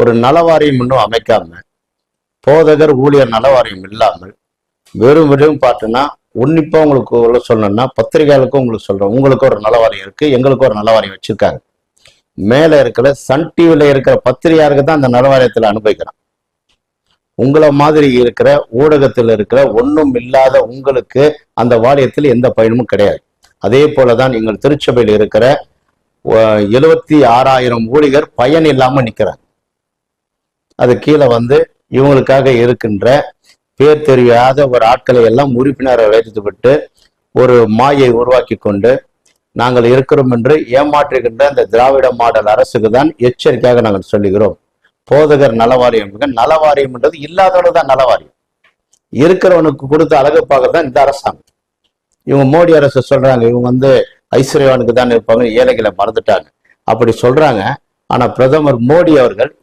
ஒரு நலவாரியம் இன்னும் அமைக்காம, போதகர் ஊழியர் நலவாரியம் இல்லாமல் வெறும் பார்த்தோன்னா உன்னிப்பா உங்களுக்கு சொல்லணும்னா பத்திரிகையாளுக்கும் உங்களுக்கு சொல்றேன், உங்களுக்கு ஒரு நலவாரியம் இருக்கு, எங்களுக்கு ஒரு நலவாரியம் வச்சிருக்காங்க. மேல இருக்கிற சன் டிவில இருக்கிற பத்திரிகையாருக்கு தான் அந்த நலவாரியத்துல அனுபவிக்கிறான். உங்களை மாதிரி இருக்கிற ஊடகத்தில் இருக்கிற ஒன்றும் இல்லாத உங்களுக்கு அந்த வாரியத்தில் எந்த பயனும் கிடையாது. அதே போலதான் எங்கள் திருச்சபையில் இருக்கிற 76,000 ஊழியர் பயன் இல்லாம நிக்கிறாங்க. அது கீழே இவங்களுக்காக இருக்கின்ற பேர் தெரியாத ஒரு ஆட்களை எல்லாம் உறுப்பினரை வைத்து விட்டு ஒரு மாயை உருவாக்கி கொண்டு நாங்கள் இருக்கிறோம் என்று ஏமாற்றுகின்ற இந்த திராவிட மாடல் அரசுக்கு தான் எச்சரிக்கையாக நாங்கள் சொல்லுகிறோம். போதகர் நலவாரியம், நலவாரியம் என்றது இல்லாதவனு தான் நலவாரியம், இருக்கிறவனுக்கு கொடுத்த அழகுப்பாக தான் இந்த அரசாங்கம். இவங்க மோடி அரசு சொல்றாங்க இவங்க ஐஸ்வர்யவானுக்கு தான் இருப்பாங்க, ஏழைகளை மறந்துட்டாங்க அப்படி சொல்றாங்க. ஆனா பிரதமர் மோடி அவர்கள்